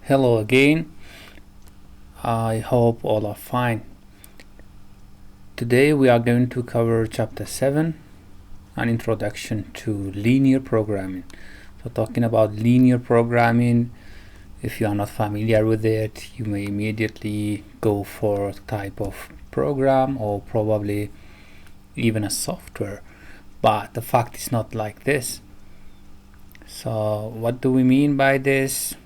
Hello again. I hope all are fine. Today we are going to cover chapter 7, an introduction to linear programming. So talking about linear programming, if you are not familiar with it, you may immediately go for a type of program or probably even a software. But the fact is not like this. So what do we mean by this?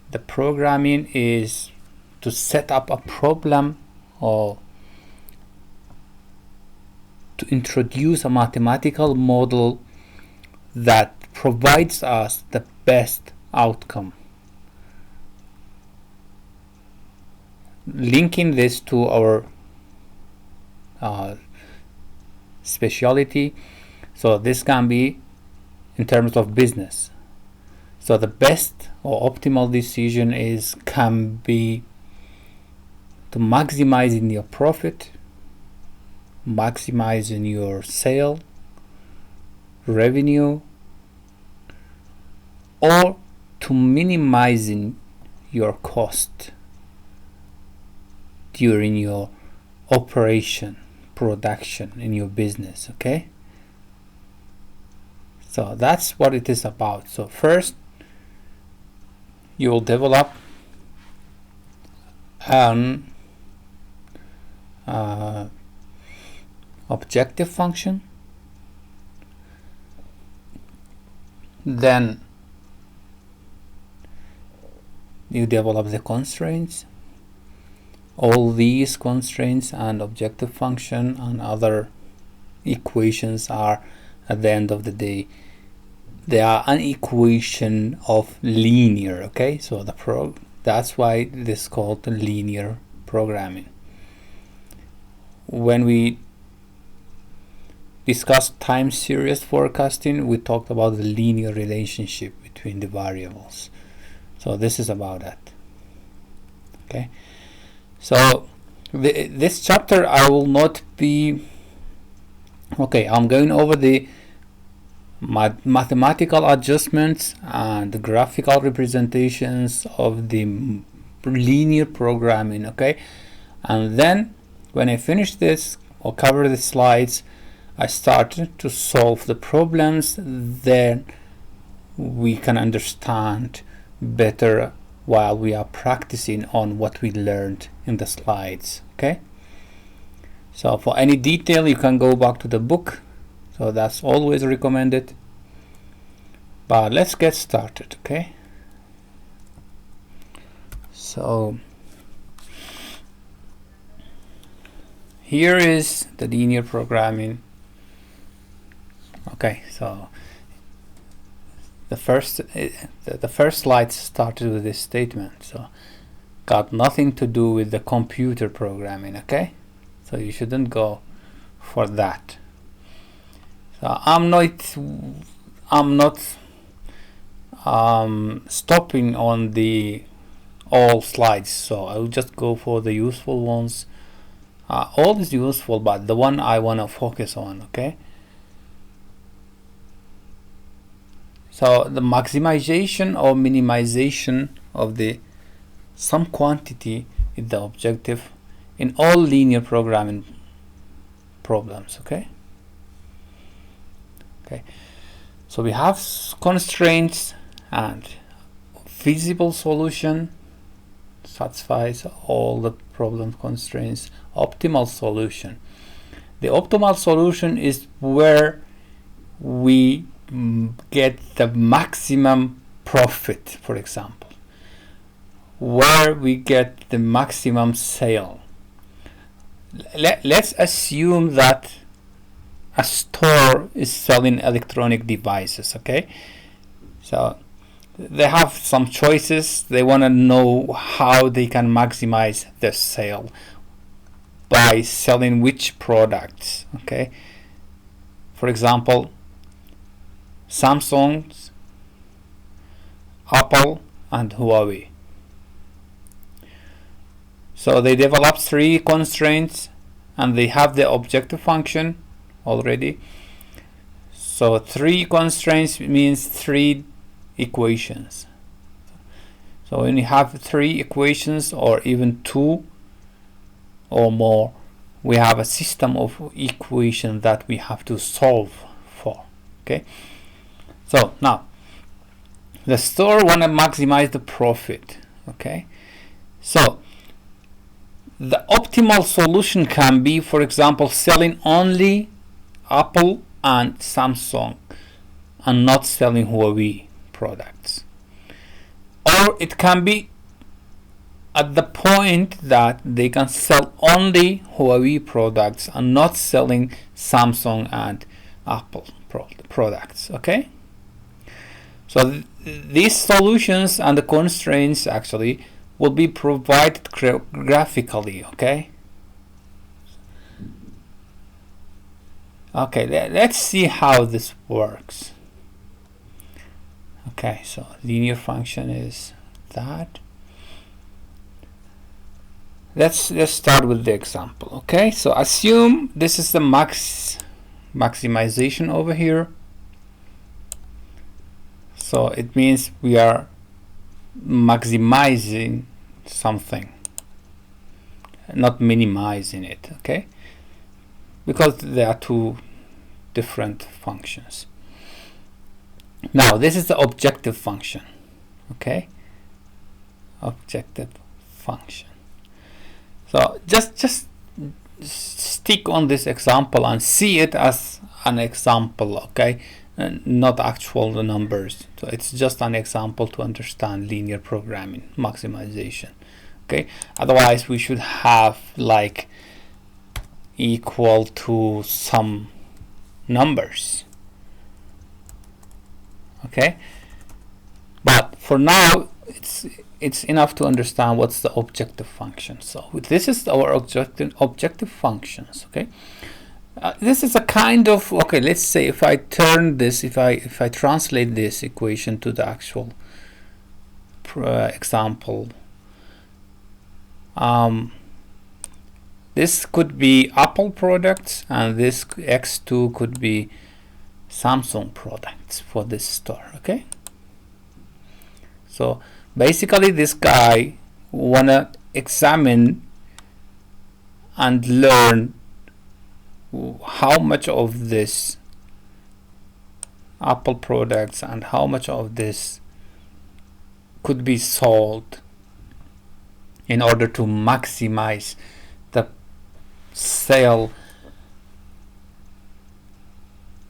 The programming is to set up a problem or to introduce a mathematical model that provides us the best outcome. Linking this to our specialty, so this can be in terms of business. So the best or optimal decision can be to maximizing your profit, maximizing your sale, revenue, or to minimizing your cost during your operation, production in your business. Okay, so that's what it is about. So first you will develop an objective function, then you develop the constraints. All these constraints and objective function and other equations are, at the end of the day, they are an equation of linear. Okay, so that's why this is called linear programming. When we discussed time series forecasting, we talked about the linear relationship between the variables. So this is about that. Okay, so this chapter I will not be I'm going over the mathematical adjustments and the graphical representations of the linear programming. Okay, and then when I finish this or cover the slides, I started to solve the problems. Then we can understand better while we are practicing on what we learned in the slides. Okay, so for any detail you can go back to the book, so that's always recommended. But let's get started. Okay, so here is the linear programming. Okay, so the first slide started with this statement, so got nothing to do with the computer programming. Okay, so you shouldn't go for that. So I'm not stopping on the all slides, so I'll just go for the useful ones. All is useful, but the one I want to focus on. Okay, so the maximization or minimization of the some quantity is the objective in all linear programming problems. Okay, so we have constraints and feasible solution satisfies all the problem constraints. Optimal solution, the optimal solution is where we get the maximum profit, for example, where we get the maximum sale. Let's assume that a store is selling electronic devices. Okay, so they have some choices. They want to know how they can maximize their sale by selling which products. Okay, for example, Samsung, Apple, and Huawei. So they develop 3 constraints and they have the objective function already. So 3 constraints means 3 equations. So when you have 3 equations or even 2 or more, we have a system of equations that we have to solve for. Okay, so now the store want to maximize the profit. Okay, so the optimal solution can be, for example, selling only Apple and Samsung and not selling Huawei products. Or it can be at the point that they can sell only Huawei products and not selling Samsung and Apple products. Okay, so these solutions and the constraints actually will be provided graphically. Okay, let's see how this works. Okay, so linear function is that. Let's start with the example. Okay, so assume this is the maximization over here. So it means we are maximizing something, not minimizing it. Okay, because there are 2 different functions. Now this is the objective function. Okay, objective function. So just stick on this example and see it as an example. Okay, and not actual numbers. So it's just an example to understand linear programming maximization. Okay, otherwise we should have like equal to some numbers. Okay, but for now it's enough to understand what's the objective function. So this is our objective functions. Okay, this is a kind of, okay, let's say if I turn this, if I translate this equation to the actual example, this could be Apple products and this x2 could be Samsung products for this store. Okay, so basically this guy wanna examine and learn how much of this Apple products and how much of this could be sold in order to maximize the sale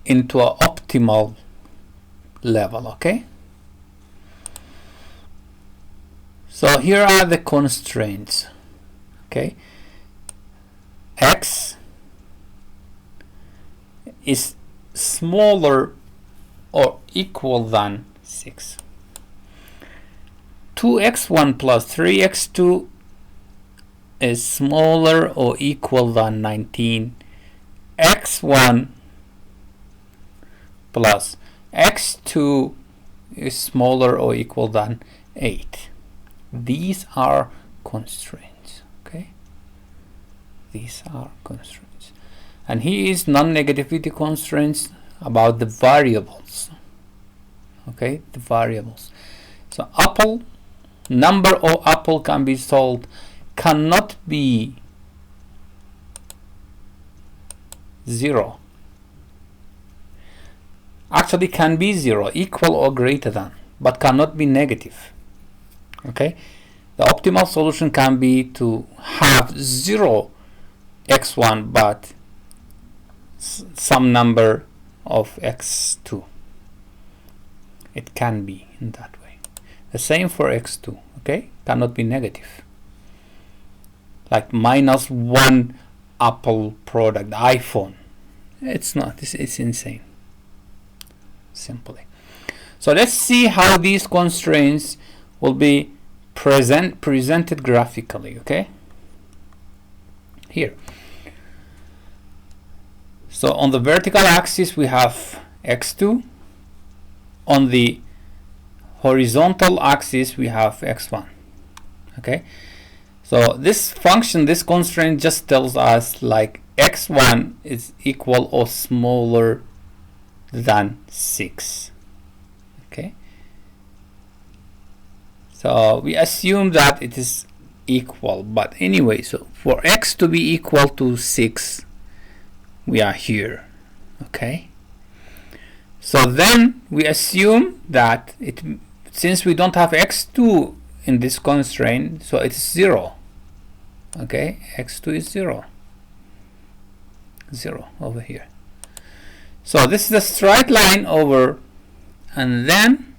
into an optimal level. Okay, so here are the constraints. Okay, x is smaller or equal than 6. 2x1 plus 3x2 is smaller or equal than 19. x1 plus x2 is smaller or equal than 8. These are constraints. Okay, these are constraints, and here is non-negativity constraints about the variables. Okay, the variables. So Apple, number of Apple can be sold cannot be 0. Actually can be 0, equal or greater than, but cannot be negative. Okay, the optimal solution can be to have 0 x1 but some number of x2. It can be in that way. The same for x2. Okay, cannot be negative, like -1 Apple product, iPhone. It's not. It's insane, simply. So let's see how these constraints will be presented graphically. Okay, here. So on the vertical axis we have x2, on the horizontal axis we have x1. Okay, so this function, this constraint just tells us like x1 is equal or smaller than 6. Okay, So we assume that it is equal, but anyway, so for x to be equal to 6, we are here. Okay, so then we assume that since we don't have x2 in this constraint, so it's 0. Okay, x2 is 0 over here. So this is a straight line over, and then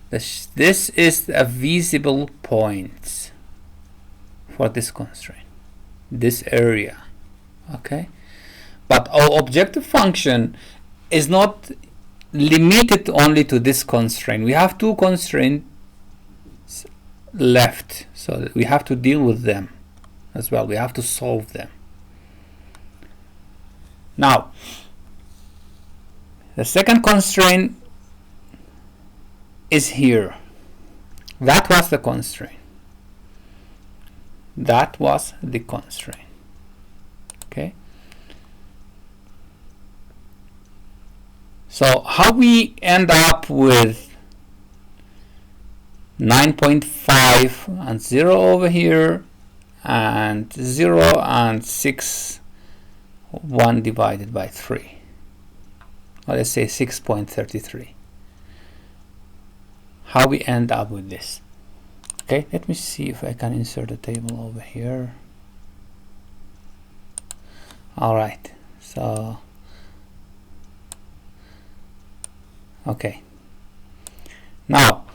this is a visible point for this constraint, this area. Okay, but our objective function is not limited only to this constraint. We have two constraints left, so we have to deal with them as well. We have to solve them. Now, the second constraint is here. That was the constraint. That was the constraint. Okay. So how we end up with 9.5 and 0 over here, and 0 and 6, 1 divided by 3. Or let's say 6.33. How we end up with this. Okay, let me see if I can insert a table over here. Alright, so okay, now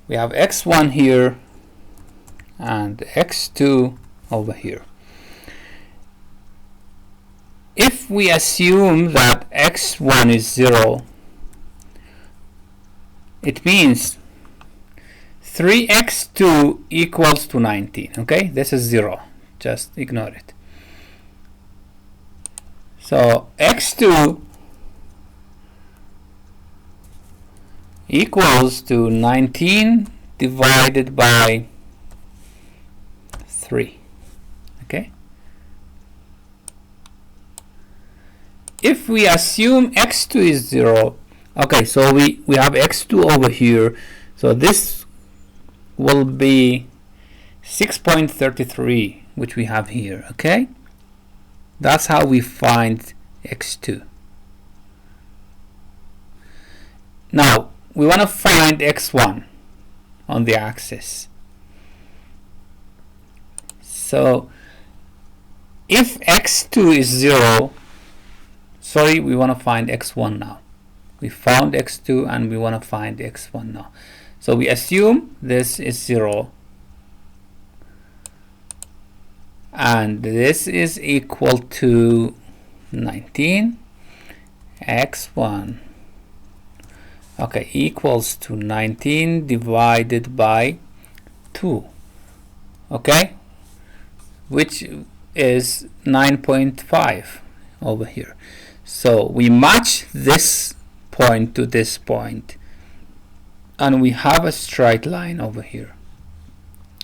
we have x1 here and x2 over here. If we assume that x1 is 0, it means 3x2 equals to 19. Okay, this is 0, just ignore it. So x2 equals to 19 divided by 3. Okay, if we assume x2 is 0, okay, so we have x2 over here, so this will be 6.33, which we have here. Okay, that's how we find x2. Now we want to find x1 on the axis. So if x2 is 0, sorry, we want to find x1 now. We found x2 and we want to find x1 now. So we assume this is 0 and this is equal to 19. x1, okay, equals to 19 divided by 2. Okay, which is 9.5 over here. So we match this point to this point, and we have a straight line over here.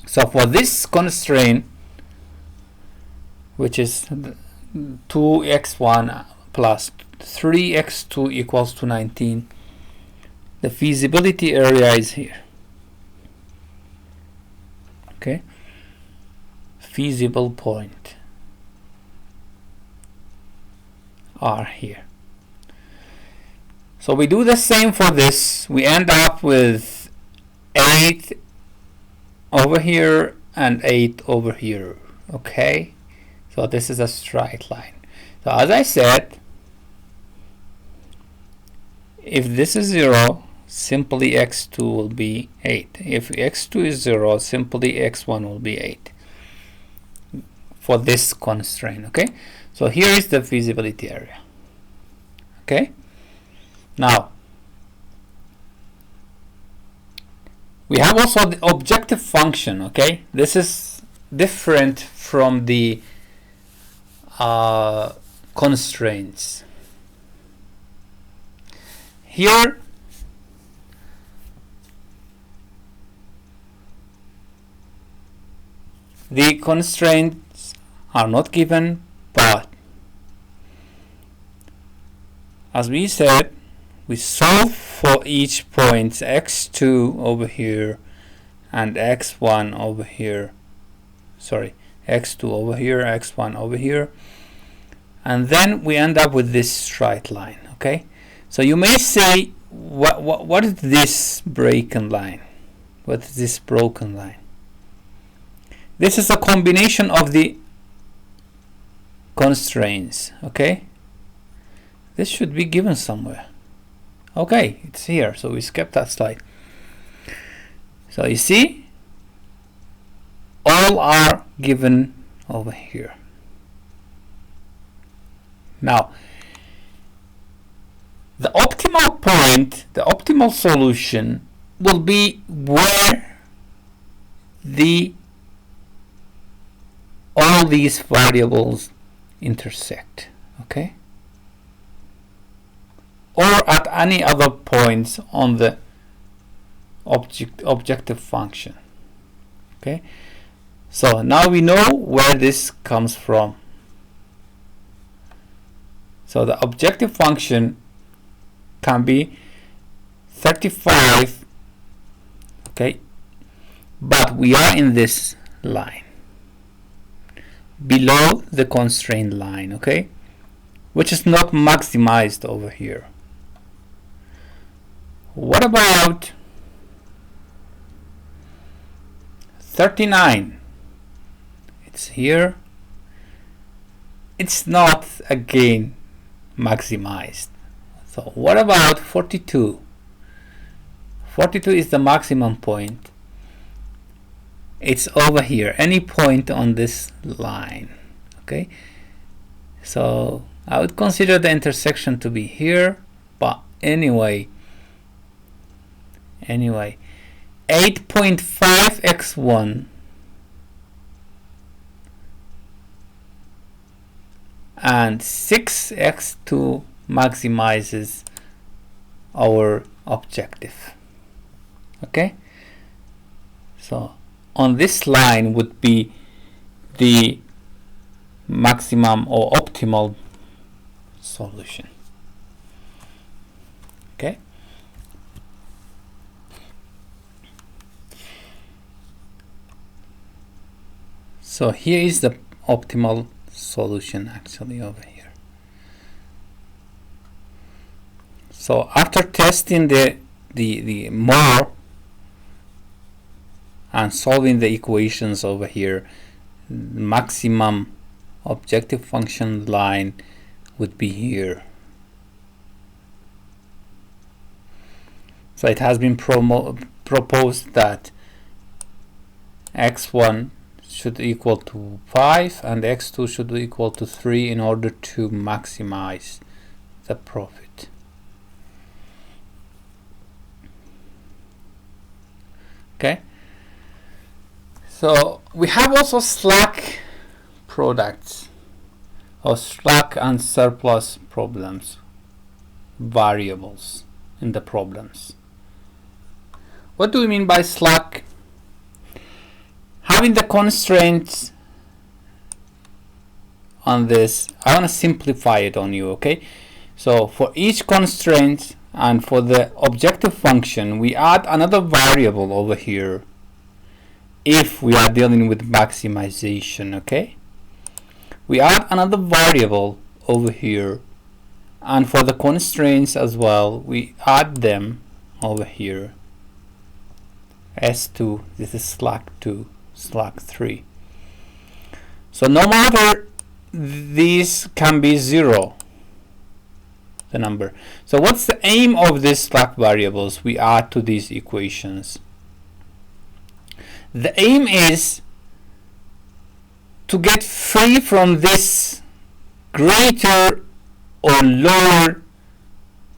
So for this constraint, which is 2x1 plus 3x2 equals to 19, the feasibility area is here. Okay, feasible point are here. So we do the same for this. We end up with 8 over here and 8 over here. Okay, so this is a straight line. So as I said, if this is 0, simply x2 will be 8. If x2 is 0, simply x1 will be 8 for this constraint. Okay, so here is the feasibility area. Okay, now we have also the objective function. Okay, this is different from the constraints. Here the constraints are not given, but as we said, we solve for each point x2 over here and x1 over here, sorry, x2 over here, x1 over here, and then we end up with this straight line. Okay, so you may say, what is this broken line? What is this broken line? This is a combination of the constraints. Okay, this should be given somewhere. Okay, it's here, so we skip that slide. So you see, all are given over here. Now, the optimal point, the optimal solution will be where all these variables intersect. Okay, or at any other points on the objective function. Okay, so now we know where this comes from. So the objective function can be 35, okay, but we are in this line below the constraint line, okay, which is not maximized over here. What about 39? It's here. It's not again maximized. So what about 42? 42 is the maximum point. It's over here, any point on this line. Okay, so I would consider the intersection to be here, but anyway 8.5 x1 and 6 x2 maximizes our objective. Okay, so on this line would be the maximum or optimal solution. Okay, so here is the optimal solution actually over here. So after testing the more and solving the equations over here, maximum objective function line would be here. So it has been proposed that x1 should equal to 5 and x2 should equal to 3 in order to maximize the profit. Okay, so we have also slack products or slack and surplus problems, variables in the problems. What do we mean by slack? Having the constraints on this, I want to simplify it on you. Okay, so for each constraint and for the objective function, we add another variable over here if we are dealing with maximization. Okay, we add another variable over here, and for the constraints as well, we add them over here. S2, this is slack 2, slack 3. So no matter these can be 0, the number. So what's the aim of these slack variables we add to these equations? The aim is to get free from this greater or lower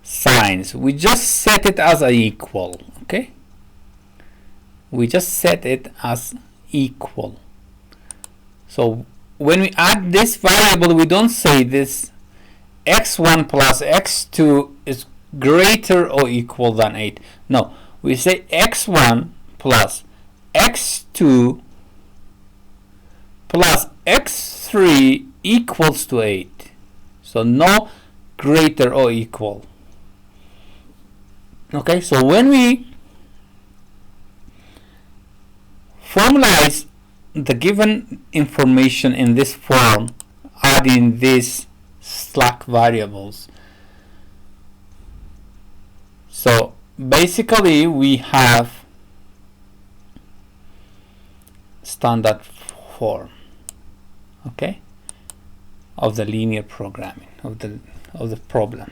signs. We just set it as a equal. Okay, we just set it as equal. So when we add this variable, we don't say this x1 plus x2 is greater or equal than 8. No, we say x1 plus x2 plus x3 equals to 8. So no greater or equal. Okay, so when we formalize the given information in this form, adding these slack variables. So basically we have standard form, okay, of the linear programming of the problem.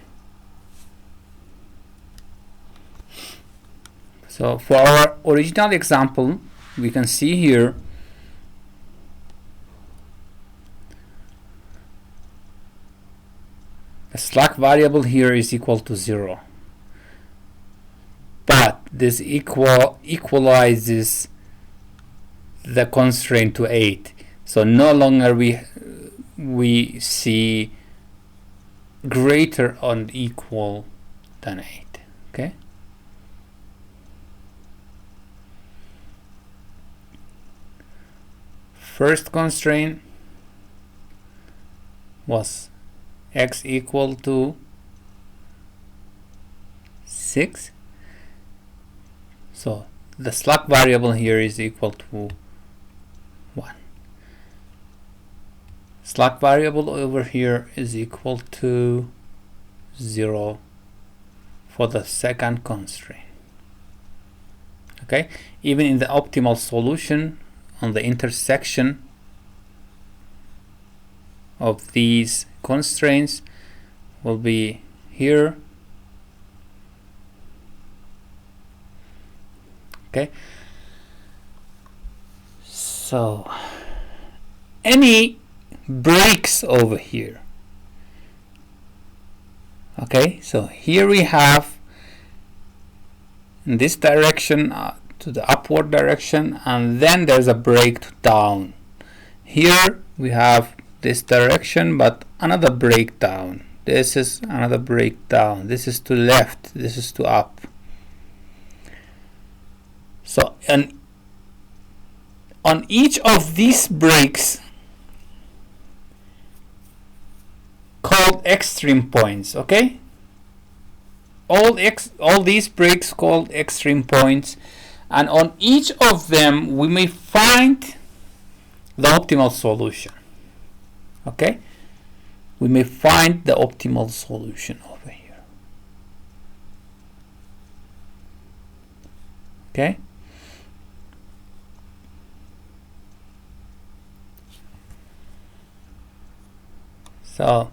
So for our original example, we can see here the slack variable here is equal to 0, but this equalizes the constraint to 8. So no longer we see greater or equal than 8. Okay. First constraint was x equal to 6. So the slack variable here is equal to 1. Slack variable over here is equal to 0 for the second constraint. Okay, even in the optimal solution on the intersection of these constraints will be here. Okay, so any breaks over here. Okay, so here we have in this direction to the upward direction, and then there's a break to down. Here we have this direction, but another breakdown. This is another breakdown. This is to left, this is to up. So and on each of these breaks called extreme points, okay? All these breaks called extreme points, and on each of them we may find the optimal solution. Okay, we may find the optimal solution over here. Okay, so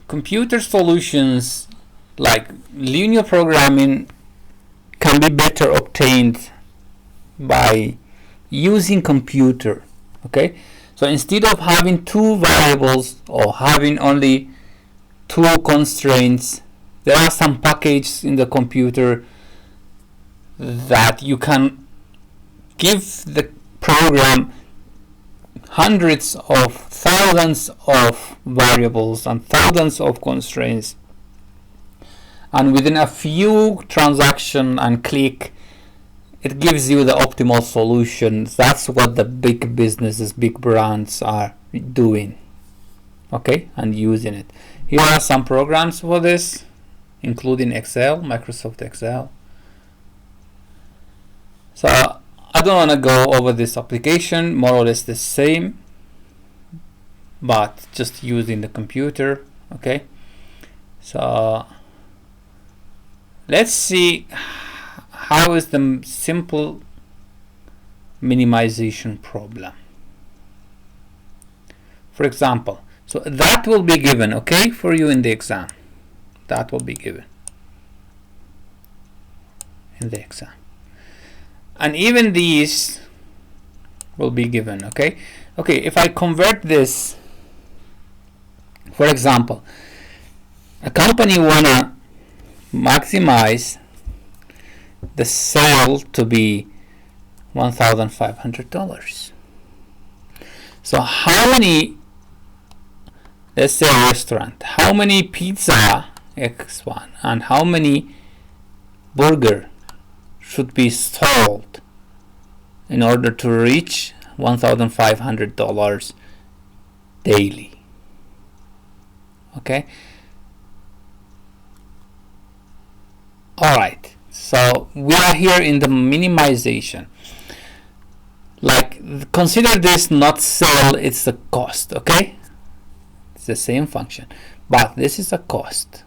computer solutions like linear programming can be better obtained by using computer. Okay, so instead of having two variables or having only two constraints, there are some packages in the computer that you can give the program hundreds of thousands of variables and thousands of constraints, and within a few transactions and click, it gives you the optimal solution. That's what the big businesses, big brands are doing, okay, and using it. Here are some programs for this, including Excel, Microsoft Excel. So I don't want to go over this application, more or less the same, but just using the computer. Okay, so let's see how is the simple minimization problem. For example, so that will be given, okay, for you in the exam. That will be given in the exam, and even these will be given. Okay, if I convert this, for example, a company wanna maximize the sale to be $1,500. So how many, let's say a restaurant, how many pizza X1 and how many burger should be sold in order to reach $1,500 daily? Okay, all right, so we are here in the minimization. like, consider this not sale, it's the cost, okay? It's the same function, but this is a cost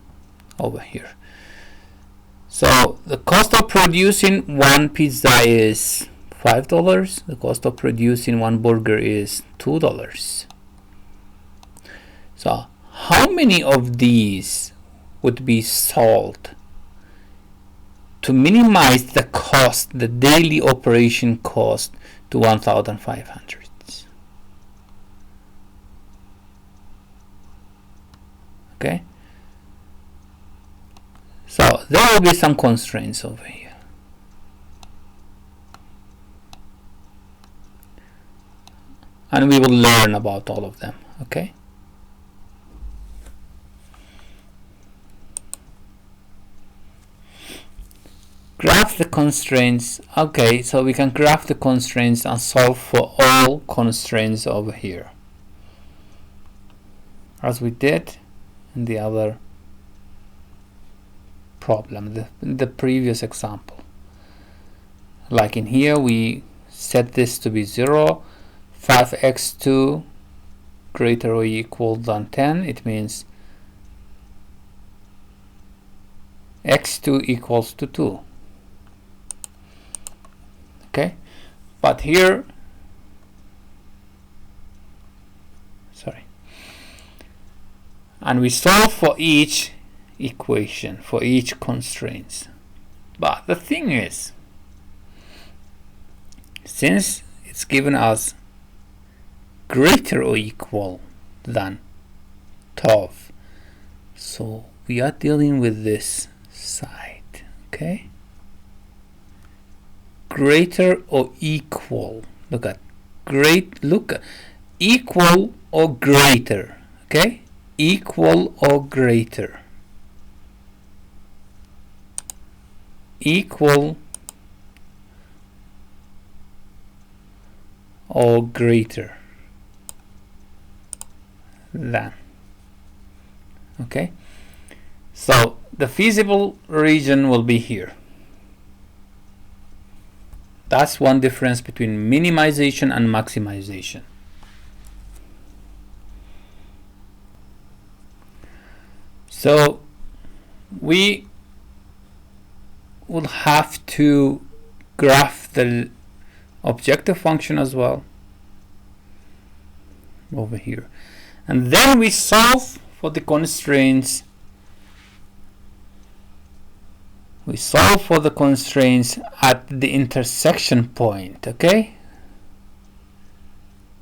over here. So the cost of producing one pizza is $5. The cost of producing one burger is $2. So how many of these would be sold to minimize the cost, the daily operation cost, to 1,500? Okay, so there will be some constraints over here. And we will learn about all of them, okay? Graph the constraints. Okay, so we can graph the constraints and solve for all constraints over here, as we did in the other problem, the previous example. Like in here, we set this to be 0, 5x2 greater or equal than 10. It means x2 equals to 2. Okay, but here, sorry, and we solve for each equation, for each constraints. But the thing is, since it's given us greater or equal than 12, so we are dealing with this side, okay? Greater or equal, look at equal or greater, okay? Equal or greater, equal or greater than, okay? So the feasible region will be here. That's one difference between minimization and maximization. So we will have to graph the objective function as well over here, and then we solve for the constraints. We solve for the constraints at the intersection point, okay?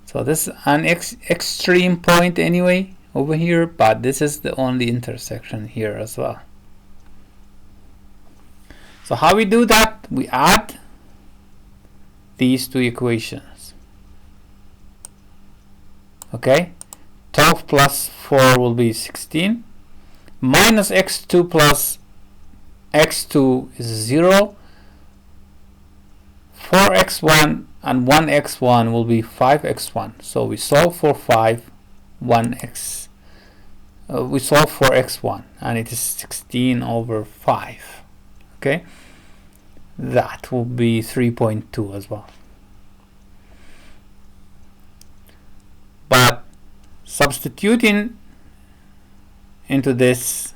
So this is an extreme point anyway over here, but this is the only intersection here as well. So how we do that? We add these two equations, okay? 12 plus 4 will be 16, minus x2 plus x2 is 0, 4x1 and 1x1 will be 5x1. So we solve for 5, 1x, we solve for x1, and it is 16 over 5, okay? That will be 3.2 as well. But substituting into this,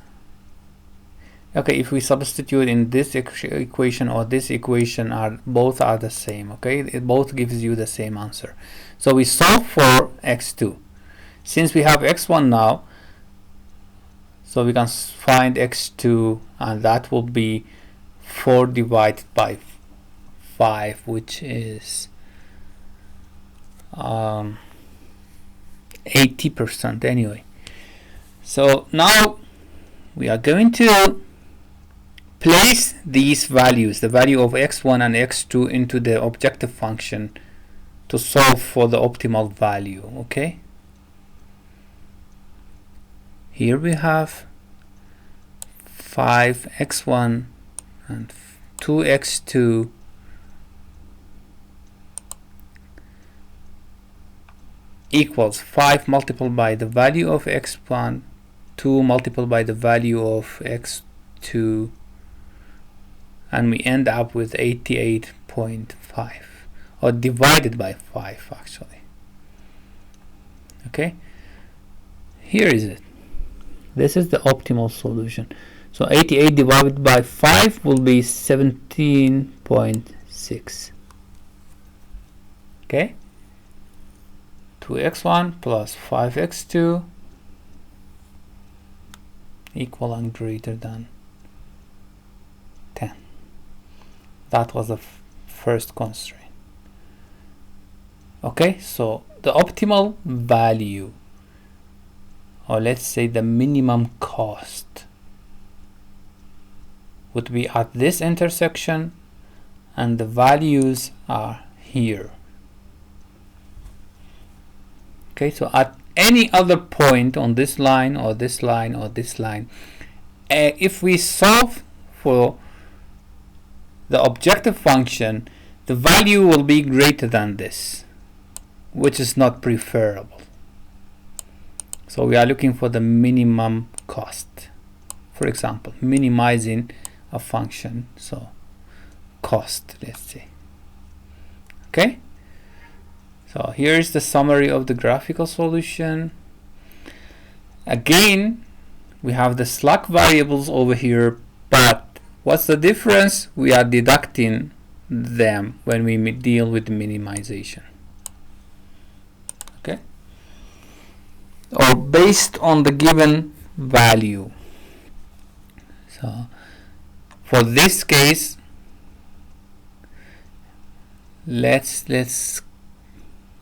okay, if we substitute in this equation or this equation, both are the same, okay? It both gives you the same answer. So we solve for x2. Since we have x1 now, so we can find x2, and that will be 4 divided by 5, which is 80% anyway. So now we are going to place these values, the value of x1 and x2, into the objective function to solve for the optimal value, okay? Here we have 5x1 and 2x2 equals 5 multiplied by the value of x1, 2 multiplied by the value of x2, and we end up with 88.5, or divided by 5 actually. Okay, here is it. This is the optimal solution. So 88 divided by 5 will be 17.6. Okay, 2x1 plus 5x2 equal and greater than 10. That was the first constraint. Okay, so the optimal value, or let's say the minimum cost, would be at this intersection, and the values are here. Okay, so at any other point on this line or this line or this line, if we solve for the objective function, the value will be greater than this, which is not preferable. So we are looking for the minimum cost. For example, minimizing a function, so cost, let's say. Okay, so here is the summary of the graphical solution. Again, we have the slack variables over here, but what's the difference? We are deducting them when we deal with minimization. Okay, or based on the given value. So for this case, let's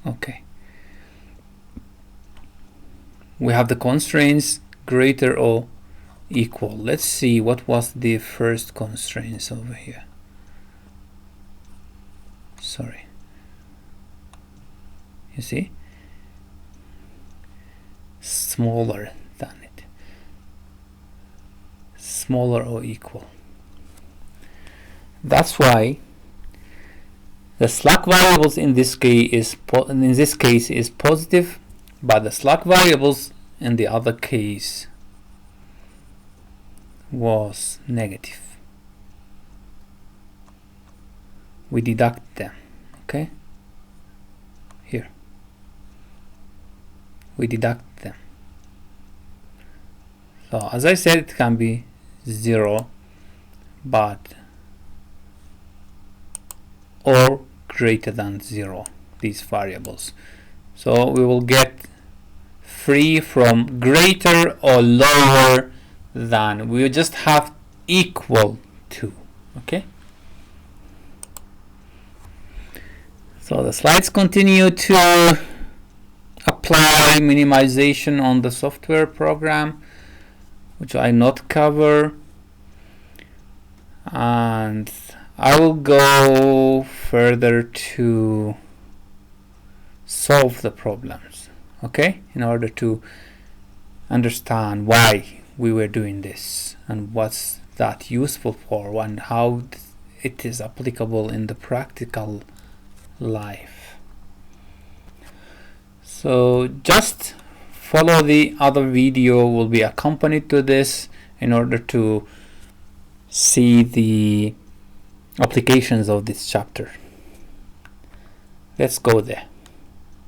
okay, we have the constraints greater or equal. Let's see what was the first constraints over here. Sorry, you see, smaller than it, smaller or equal. That's why the slack variables in this case is positive, but the slack variables in the other case was negative. We deduct them. Okay, here we deduct them. So as I said, it can be 0, but or greater than 0, these variables. So we will get free from greater or lower than. We will just have equal to. Okay, so the slides continue to apply minimization on the software program, which I not cover, and I will go further to solve the problems, okay, in order to understand why we were doing this and what's that useful for and how it is applicable in the practical life. So just follow the other video, will be accompanied to this in order to see the applications of this chapter. Let's go there.